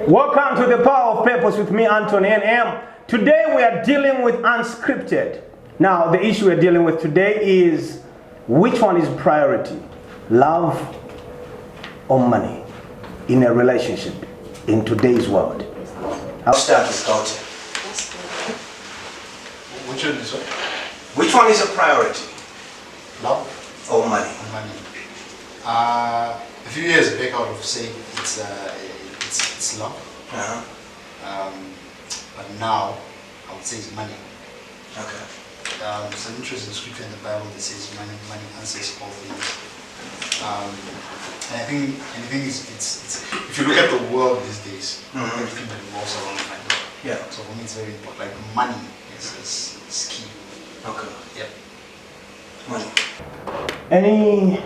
Welcome to the Power of Purpose with me, Anthony NM. Today we are dealing with Unscripted. Now, the issue we're dealing with today is which one is priority, love or money in a relationship in today's world? I'll start with Galton. Which one is a priority, Love or money? money. A few years back, I would have said it's love. But now, I would say it's money. Okay. There's an interesting scripture in the Bible that says money answers all things. And I think it's if you look at the world these days, everything that revolves around money. Yeah. So for me, it's very important. Like money is key. Okay. Yeah. Money.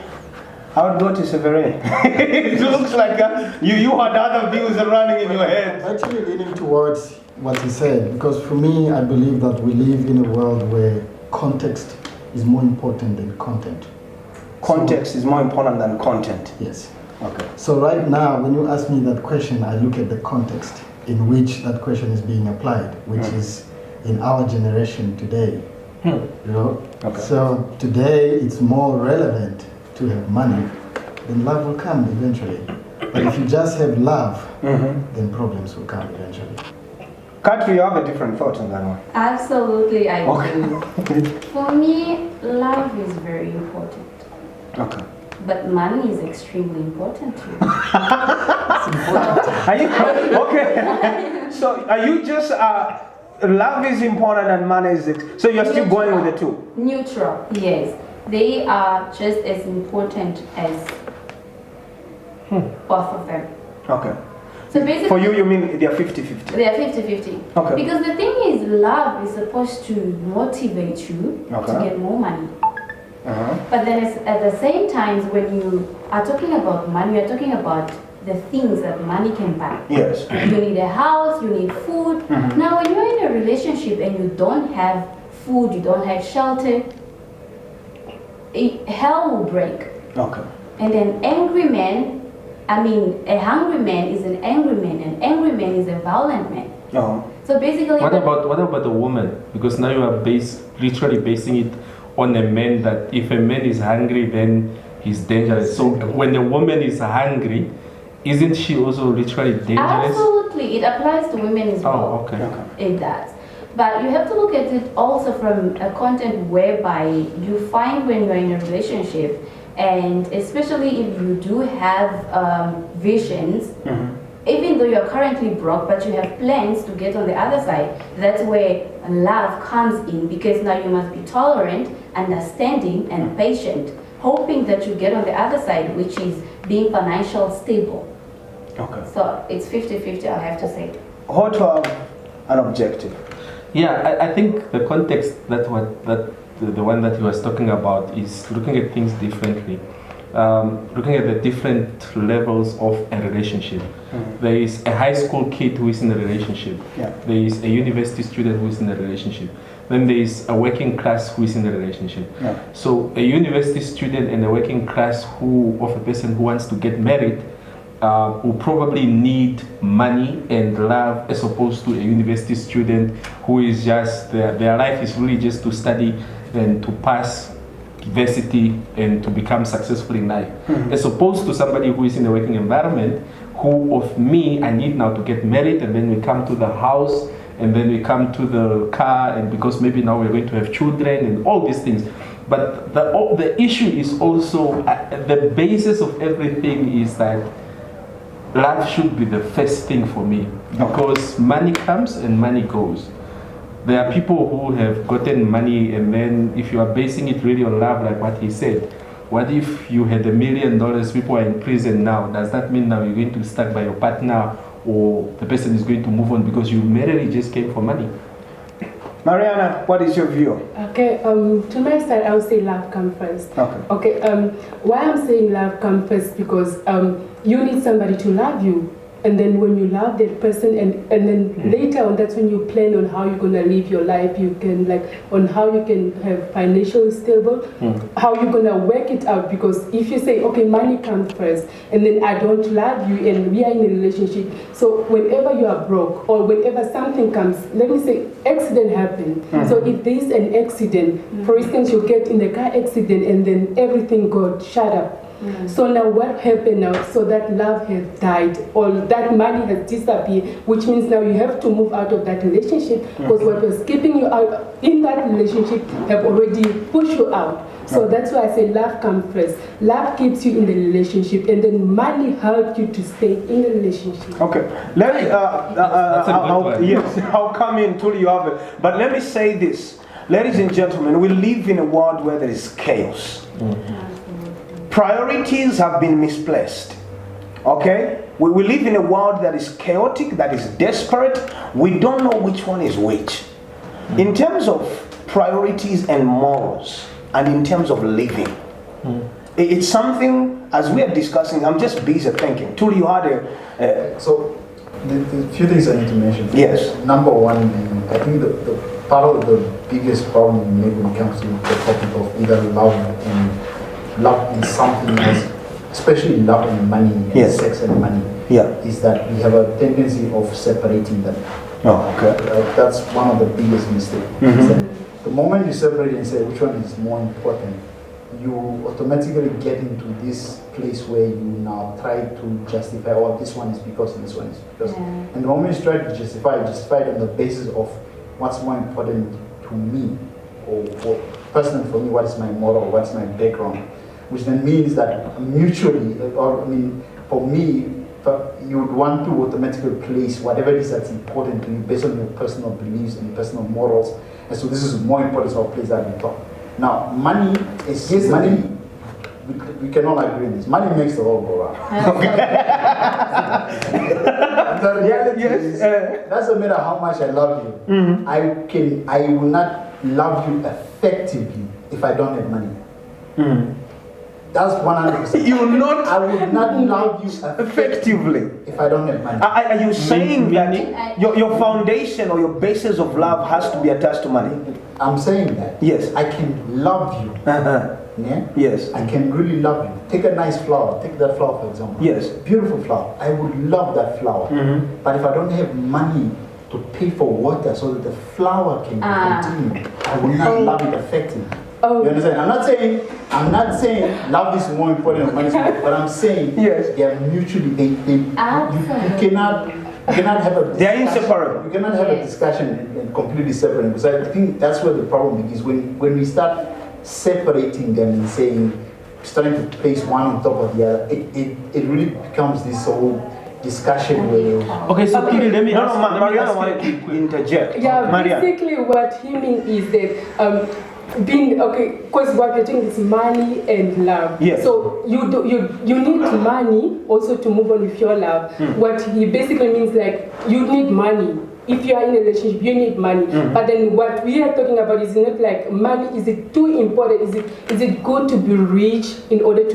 I would go to Severin. It looks like you had other views running in your head. I'm actually leaning towards what he said, because for me, I believe that we live in a world where context is more important than content. Context is more important than content. Yes. Okay. So right now, when you ask me that question, I look at the context in which that question is being applied, which is in our generation today. You know? Okay. So today, it's more relevant to have money, then love will come eventually. But if you just have love, then problems will come eventually. Katri, you have a different thought on that one. Absolutely, I Okay. do. For me, love is very important. Okay. But money is extremely important too. Are you okay? So are you just love is important and money is so you're still going with the two? Neutral, yes. They are just as important as both of them. Okay. So basically, For you mean they're 50-50? they are 50-50. Okay. Because the thing is, love is supposed to motivate you to get more money. But then at the same time, when you are talking about money, you're talking about the things that money can buy. Yes. You need a house, you need food. Now, when you're in a relationship and you don't have food, you don't have shelter, hell will break. Okay. And an angry man, a hungry man is an angry man. An angry man is a violent man. So basically, What about a woman? Because now you are literally basing it on a man, that if a man is hungry, then he's dangerous. So when a woman is hungry, isn't she also literally dangerous? absolutely, it applies to women as well. Oh, okay. It does. But you have to look at it also from a content whereby you find when you're in a relationship, and especially if you do have visions, even though you're currently broke, but you have plans to get on the other side, that's where love comes in, because now you must be tolerant, understanding, and patient, hoping that you get on the other side, which is being financially stable. Okay. So it's 50-50, I have to say. How to have an objective? Yeah, I think the context the one that he was talking about is looking at things differently. Looking at the different levels of a relationship. There is a high school kid who is in a relationship. Yeah. There is a university student who is in a relationship. Then there is a working class who is in a relationship. Yeah. So a university student and a working class of a person who wants to get married will probably need money and love, as opposed to a university student who is just, their life is really just to study and to pass university and to become successful in life, as opposed to somebody who is in a working environment, who of me, I need now to get married, and then we come to the house, and then we come to the car, and because maybe now we're going to have children and all these things. But the issue is also, the basis of everything is that love should be the first thing for me, because money comes and money goes. There are people who have gotten money, and then if you are basing it really on love, like what he said, what if you had $1 million, people are in prison now? Does that mean now you're going to be stuck by your partner, or the person is going to move on because you merely just came for money? Mariana, what is your view? Okay, to my side, I would say love comes first. Okay, why I'm saying love comes first, because you need somebody to love you. and then when you love that person, and then later on, that's when you plan on how you're gonna live your life. You can on how you can have financially stable, how you're gonna work it out. Because if you say, okay, money comes first, and then I don't love you, and we are in a relationship, so whenever you are broke or whenever something comes, let me say, accident happened. So if there is an accident, for instance, you get in a car accident, and then everything got shut up. So now what happened now? So that love has died, or that money has disappeared, which means now you have to move out of that relationship, because what was keeping you out in that relationship have already pushed you out. So that's why I say love comes first. Love keeps you in the relationship, and then money helps you to stay in the relationship. Okay, let me. Yes, I'll come in till you have it. But let me say this, ladies and gentlemen, we live in a world where there is chaos. Priorities have been misplaced. Okay? We live in a world that is chaotic, that is desperate. We don't know which one is which. In terms of priorities and morals, and in terms of living, it's something, as we are discussing, I'm just busy thinking. Till you had So, the few things I need to mention. Yes. Number one, I think the part of the biggest problem maybe when it comes to the topic of either love and love is something else, especially love and money, and Yes. sex and money, is that we have a tendency of separating them. Oh, okay. That's one of the biggest mistakes. Mhm. Is that the moment you separate and say which one is more important, you automatically get into this place where you now try to justify, oh, this one is because and this one is because. And the moment you try to justify it on the basis of what's more important to me, or personally for me, what is my moral, what's my background, which then means that mutually, or I mean, for me, you would want to automatically place whatever it is that's important to you based on your personal beliefs and personal morals. And so this is more important, so I'll place that in top. Now, money is money. We cannot agree on this. Money makes the world go round. And the reality is, doesn't matter how much I love you, I will not love you effectively if I don't have money. That's 100%. You will not. I would not love you Effectively. if I don't have money. Are you saying that your foundation or your basis of love has to be attached to money? I'm saying that. Yes. I can love you. Yeah? Yes. I can really love you. Take a nice flower. Take that flower, for example. Yes. Beautiful flower. I would love that flower. But if I don't have money to pay for water so that the flower can continue, I will not love it effectively. You understand? I'm not saying love is more important than money, but I'm saying they are mutually, you cannot have a discussion. They are inseparable. You cannot have a discussion and completely separate. Because I think that's where the problem begins. When we start separating them and starting to place one on top of the other, it really becomes this whole discussion where. Okay, so let me ask. Mariana wanted to interject. Yeah, Mariana. basically what he means is that because what we're doing is money and love. Yes. So you need money also to move on with your love. What he basically means, like, you need money. If you are in a relationship, you need money. But then what we are talking about is not like money. Is it too important? Is it good to be rich in order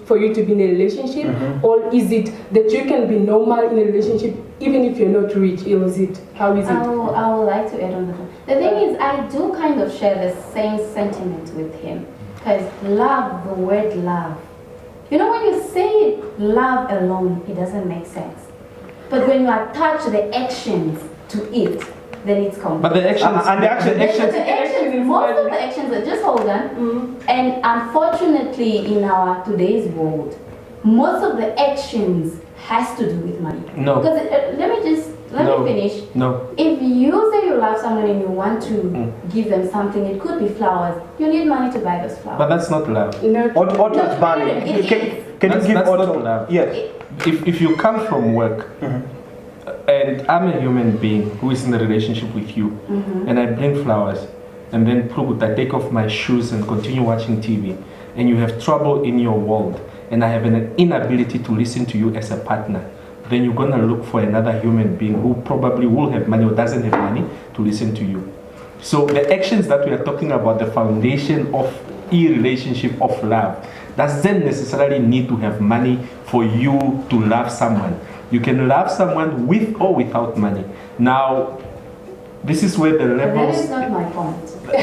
for you to be in a relationship, or is it that you can be normal in a relationship even if you're not rich? Or is it how is it? I would like to add on that. The thing is, I do kind of share the same sentiment with him, because love, the word love, you know, when you say love alone, it doesn't make sense. But when you attach the actions to it, then it's complete. But the actions, most of the actions are just hold on. And unfortunately, in our today's world, most of the actions has to do with money. No. Because let me finish. No. If you say you love someone and you want to give them something, it could be flowers. You need money to buy those flowers. But that's not love. No. Otto is money. Can you give that's Otto? not love. Yes. If you come from work, and I'm a human being who is in a relationship with you, and I bring flowers, and then I take off my shoes and continue watching TV, and you have trouble in your world, and I have an inability to listen to you as a partner, then you're gonna look for another human being who probably will have money or doesn't have money to listen to you. So the actions that we are talking about, the foundation of a relationship of love, doesn't necessarily need to have money for you to love someone. You can love someone with or without money. Now, this is where the But that levels. is not my point.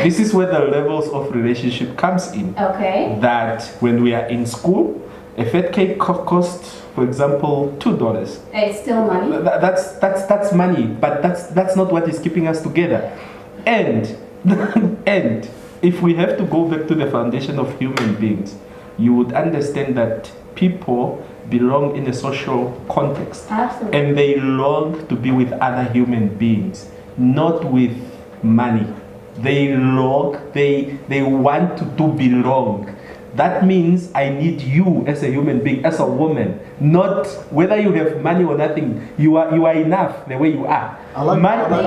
This is where the levels of relationship comes in. Okay. That when we are in school, a fat cake costs, for example, $2. It's still money. That's money, but that's not what is keeping us together. And and if we have to go back to the foundation of human beings, you would understand that people belong in a social context. Absolutely. And they long to be with other human beings, not with money. They long, they want to belong. That means I need you as a human being, as a woman. Not whether you have money or nothing. You are enough the way you are. Money will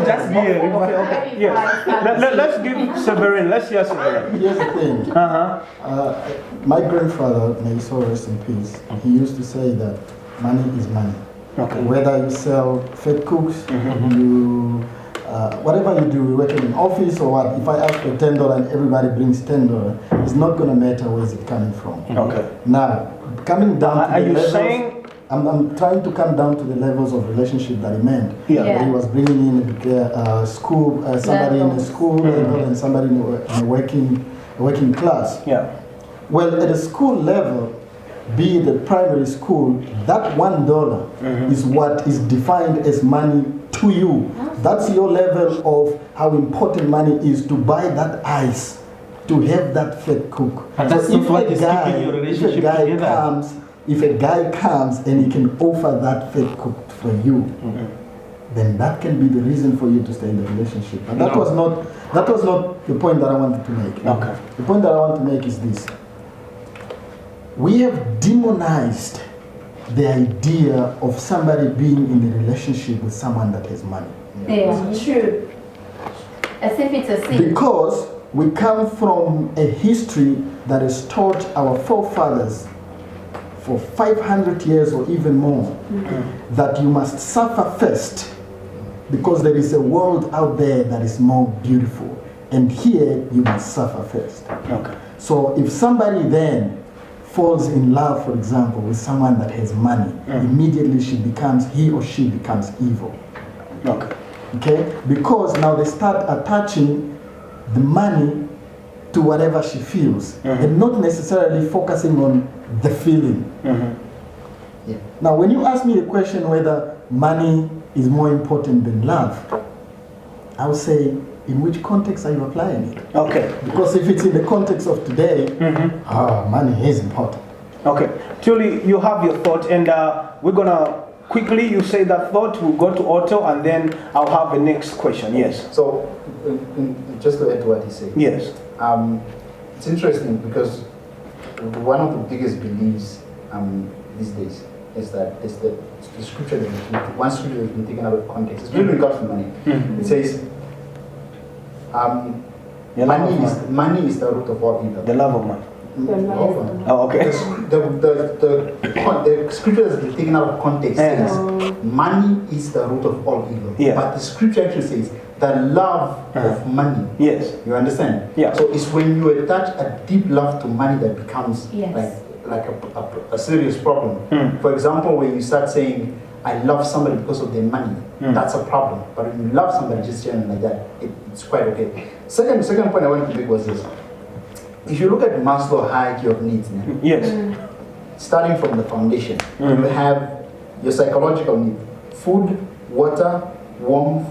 just be a river. Okay. Yes. Let's give Severin. Let's hear Severin. Here's the thing. My grandfather, may he so rest in peace, he used to say that money is money. Okay. Whether you sell fake cooks, you whatever you do, you work in an office or what, if I ask for $10 and everybody brings $10, it's not going to matter where it coming from. Okay. Now, coming down to Are the you levels, saying? I'm trying to come down to the levels of relationship that he meant. Yeah. That he was bringing in school, somebody in a school level and somebody in a working class. Yeah. Well, at a school level, be it a primary school, that $1 is what is defined as money to you. That's your level of how important money is to buy that ice, to have that fat cook. But that's not what is keeping your relationship together. If a guy comes and he can offer that fat cook for you, then that can be the reason for you to stay in the relationship. But that was not the point that I wanted to make. Okay. The point that I want to make is this. We have demonized the idea of somebody being in a relationship with someone that has money. Yeah, true. As if it's a sin. Because we come from a history that has taught our forefathers for 500 years or even more that you must suffer first because there is a world out there that is more beautiful. And here you must suffer first. Okay. So if somebody then falls in love, for example, with someone that has money, immediately he or she becomes evil. Okay. Okay? Because now they start attaching the money to whatever she feels and not necessarily focusing on the feeling. Yeah. Now, when you ask me the question whether money is more important than love, I would say, in which context are you applying it? Okay. Because if it's in the context of today, money is important. Okay. Julie, you have your thought, and we're gonna quickly. You say that thought. We'll go to Otto, and then I'll have the next question. Yes. So, just to add to what he said. Yes. It's interesting because one of the biggest beliefs these days is that the scripture one scripture that has been taken out of context. It's really regards to money. It says, money is the root of all evil. The love of money. Oh, okay. The scripture has been taken out of context says money is the root of all evil. Yeah. But the scripture actually says the love of money. Yes. You understand? Yeah. So it's when you attach a deep love to money that becomes like a serious problem. For example, when you start saying, I love somebody because of their money, that's a problem. But when you love somebody just generally like that, it's quite okay. Second point I wanted to make was this. If you look at Maslow's hierarchy of needs, yes. Starting from the foundation, you have your psychological need, food, water, warmth,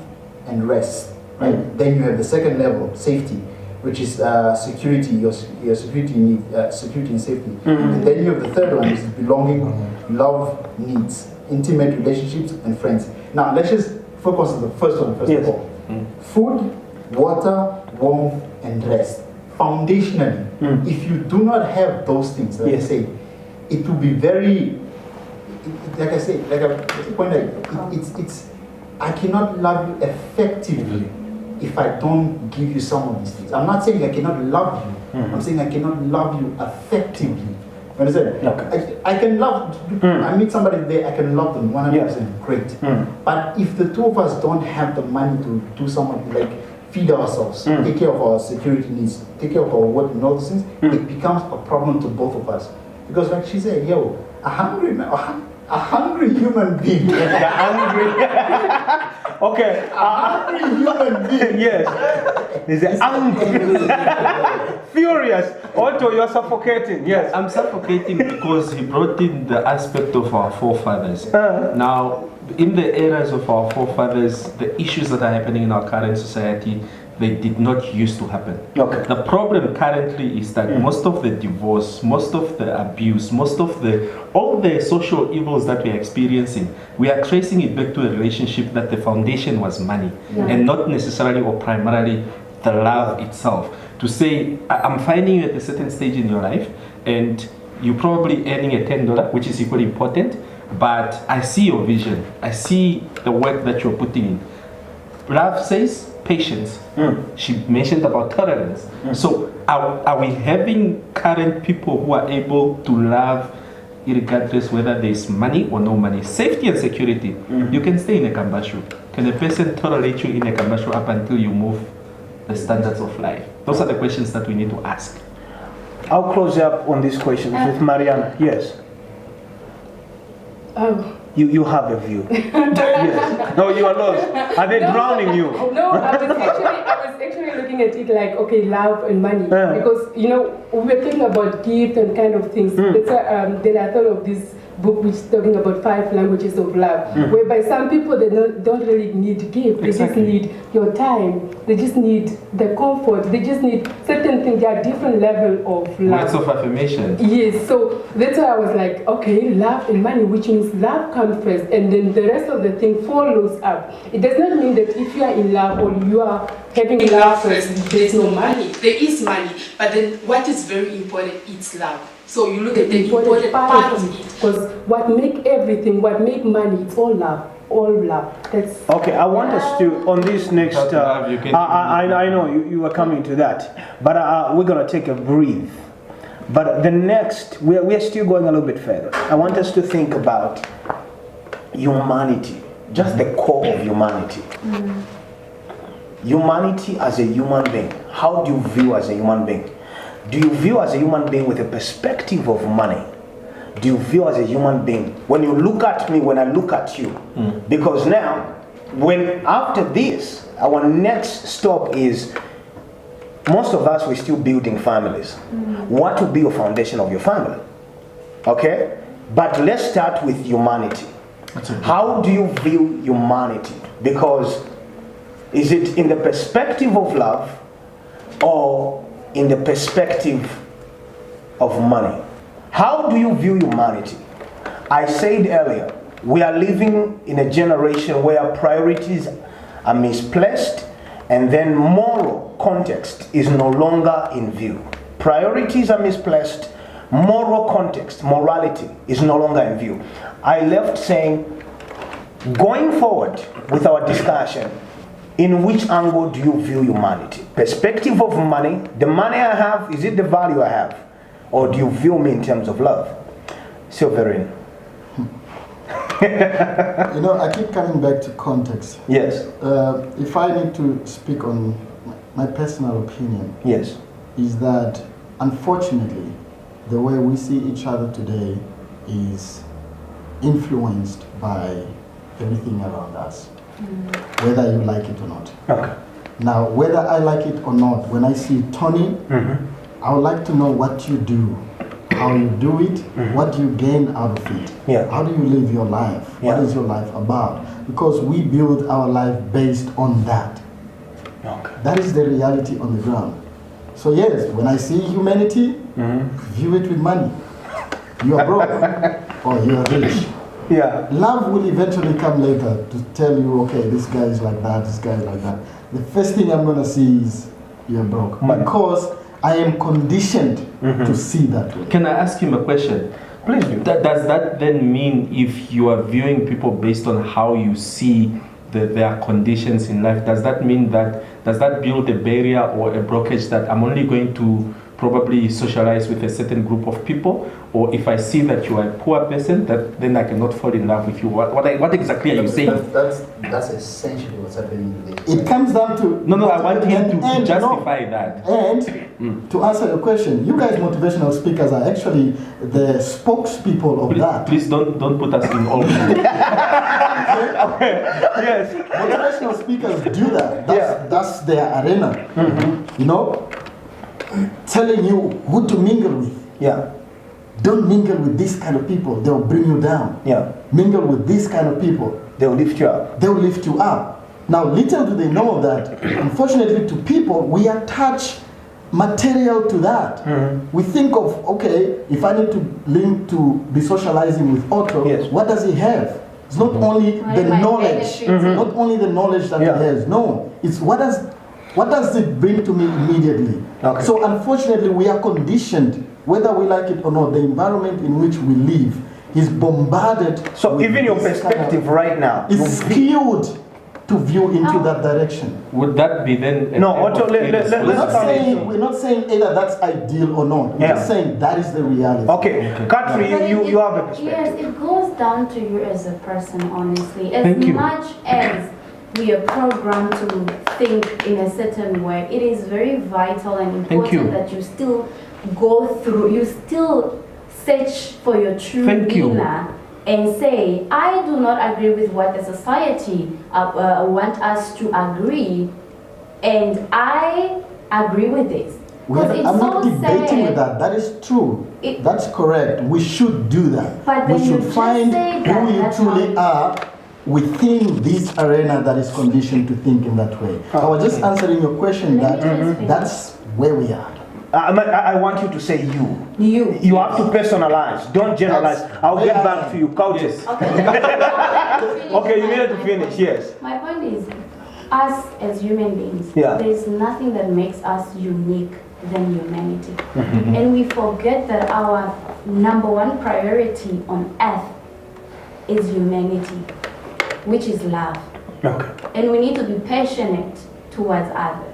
and rest. Right? Then you have the second level, safety, which is security, your security need, security and safety. And then you have the third one, which is belonging, love, needs, intimate relationships, and friends. Now let's just focus on the first one first of all. Food, water, warmth, and rest. Foundationally, if you do not have those things, like I say, it will be very, like I say, I cannot love you effectively if I don't give you some of these things. I'm not saying I cannot love you. I'm saying I cannot love you effectively. You understand? Okay. I can love, I meet somebody there, I can love them 100%, great. But if the two of us don't have the money to do something like feed ourselves, take care of our security needs, take care of our work and all those things, it becomes a problem to both of us. Because like she said, yo, a hungry human being. Hungry. Okay. A hungry human being. Yes. He's angry. Furious. Otto, you're suffocating. Yes. I'm suffocating because he brought in the aspect of our forefathers. Now, in the eras of our forefathers, the issues that are happening in our current society, they did not used to happen. Okay. The problem currently is that most of the divorce, most of the abuse, all the social evils that we are experiencing, we are tracing it back to a relationship that the foundation was money and not necessarily or primarily the love itself. To say, I'm finding you at a certain stage in your life and you're probably earning a $10, which is equally important, but I see your vision. I see the work that you're putting in. Love says patience. She mentioned about tolerance. So are we having current people who are able to love regardless whether there's money or no money? Safety and security. You can stay in a kambashu. Can a person tolerate you in a kambashu up until you move the standards of life? Those are the questions that we need to ask. I'll close up on these questions with Mariana. Yes. You have a view. Yes. No, you are lost. Are they drowning you? No, I was actually looking at it like, okay, love and money. Because, we were talking about gift and kind of things. Then I thought of this book which is talking about 5 languages of love, whereby some people, they don't really need gift. They just need your time. They just need the comfort. They just need certain things. There are different level of love. Words of affirmation. Yes, so that's why I was like, okay, love and money, which means love comes first, and then the rest of the thing follows up. It does not mean that if you are in love or you are having love first, there is no money. There is money, but then what is very important is love. So you look at the important part of it. Because what make everything, what make money, it's all love. All love. That's okay. I want us to on this next. I know you are coming to that, but we're gonna take a breathe. But the next, we are still going a little bit further. I want us to think about humanity, just the core of humanity. Humanity as a human being. How do you view as a human being? Do you view as a human being with a perspective of money? Do you view as a human being when you look at me, when I look at you? Because now, after this, our next stop is, most of us, we're still building families. What will be your foundation of your family? Okay? But let's start with humanity. How do you view humanity? Because is it in the perspective of love or in the perspective of money? How do you view humanity? I said earlier, we are living in a generation where priorities are misplaced and then moral context is no longer in view. Priorities are misplaced, moral context, morality is no longer in view. I left saying, going forward with our discussion, in which angle do you view humanity? Perspective of money, the money I have, is it the value I have? Or do you view me in terms of love? Silverine. I keep coming back to context. Yes. If I need to speak on my personal opinion, yes, is that unfortunately, the way we see each other today is influenced by everything around us, whether you like it or not. Okay. Now, whether I like it or not, when I see Tony, I would like to know what you do, how you do it, what do you gain out of it, how do you live your life, what is your life about, because we build our life based on that. Okay. That is the reality on the ground. So yes, when I see humanity, view it with money. You are broke or you are rich. Yeah. Love will eventually come later to tell you, okay, this guy is like that, this guy is like that. The first thing I'm going to see is you're broke. Because I am conditioned to see that way. Can I ask him a question? Please do. Does that then mean if you are viewing people based on how you see their conditions in life, does that mean that, does that build a barrier or a blockage that I'm only going to probably socialize with a certain group of people, or if I see that you are a poor person, then I cannot fall in love with you. What exactly are you saying? That's essentially what's happening today. It comes down to No, I want him to and justify that. And to answer your question, you guys motivational speakers are actually the spokespeople of that. Please don't put us in all. Yes. Motivational speakers do that. That's their arena. You know, telling you who to mingle with. Yeah. Don't mingle with this kind of people. They'll bring you down. Yeah. Mingle with this kind of people. They'll lift you up. They'll lift you up. Now, little do they know that, unfortunately, to people, we attach material to that. We think of, okay, if I need to link to be socializing with Otto, Yes. what does he have? It's not only the My knowledge, benefits. not only the knowledge that Yeah. he has. No, it's what does it bring to me immediately? Okay. So unfortunately, we are conditioned, whether we like it or not. The environment in which we live is bombarded. So with even your this kind of- perspective right now is will be- skewed to view into that direction. Would that be then? a No, type Otto, of let's irresponsibility? We're not saying either that's ideal or not. We're Yeah. just saying that is the reality. Okay, Katri, But you have a Yes, perspective. it goes down to you as a person, honestly. As Thank you. much as we are programmed to think in a certain way, it is very vital and Thank you. important that you still go through, you still search for your true Thank you. inner and say, I do not agree with what the society want us to agree, and I agree with this. Because it's I'm so not debating sad. with that. That is true. That's correct. We should do that. But We then you should just find say that, who you that's truly how- are within this arena that is conditioned to think in that way. I was just answering your question Let that me just finish. that's where we are. I want you to say you. You. You have to personalize. Don't generalize. That's I'll where get I back am. to you, Couches. Yes. Okay. Okay, you needed to finish. Yes. My point is, us as human beings, Yeah. there's nothing that makes us unique than humanity. And we forget that our number one priority on earth is humanity, which is love. Okay. And we need to be passionate towards others.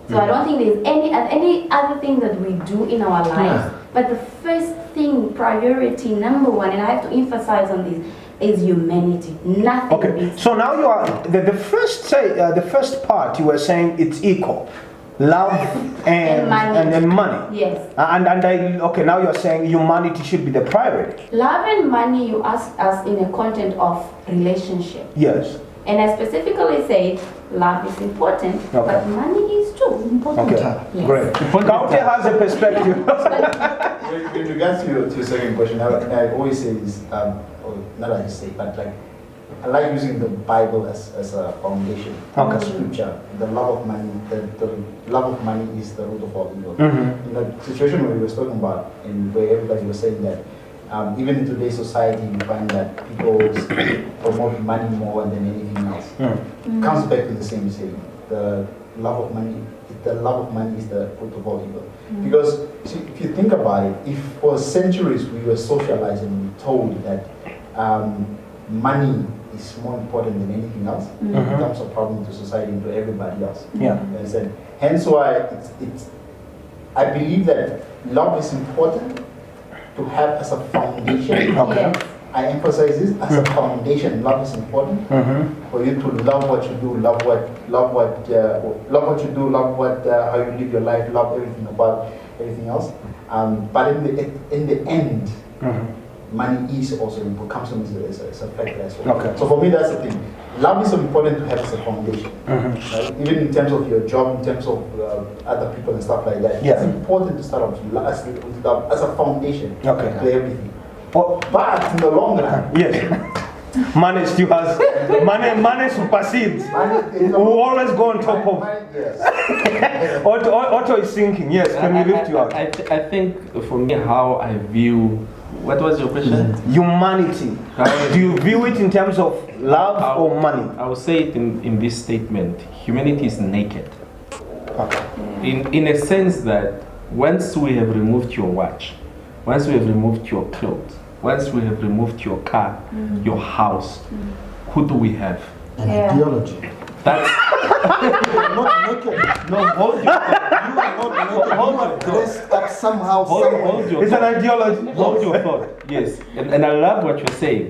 So I don't think there's any other thing that we do in our lives. But the first thing, priority number one, and I have to emphasize on this, is humanity. Nothing Okay. beats. So now you are the first part you were saying it's equal, love and money. Yes. And okay, now you're saying humanity should be the priority. Love and money, you asked us in a content of relationship. Yes. And I specifically said love is important, but money is too important. Okay. Yes. Great. Kaute has a perspective. With regards to your second question, I always say this, or not I say, but like, I like using the Bible as a foundation, Okay. scripture. The love of money, the love of money is the root of all evil. Mhm. In the situation where we were talking about, and where everybody was saying that, even in today's society, we find that people promote money more than anything else. It comes back to the same saying: the love of money is the root of all evil. Because see, if you think about it, if for centuries we were socialized and we told that money is more important than anything else, it becomes a problem to society and to everybody else. Yeah. You understand? Hence why I believe that love is important to have as a foundation. Okay. Yes. I emphasize this as a foundation. Love is important for you to love what you do, love what you do, love how you live your life, love everything about everything else. But in the end, money is also comes as a factor as well. Okay. So for me, that's the thing. Love is so important to have as a foundation, right? Even in terms of your job, in terms of other people and stuff like that. Yeah. It's important to start off with love as a foundation Okay. to everything. Oh, But in the long run, yes. Money still has money supersedes. We always go on top of. Yes. Otto is thinking. Yes. Can we lift you out? I think for me, how I view. What was your question? Humanity. Do you view it in terms of love or money? I will say it in this statement. Humanity is naked. Okay. In a sense that once we have removed your watch, once we have removed your clothes, once we have removed your car, your house, who do we have? An Yeah. ideology. That's You're not naked. no, hold your You are dressed up somehow, hold somewhere. your It's an thought. ideology. Hold your thought. Yes, and I love what you're saying.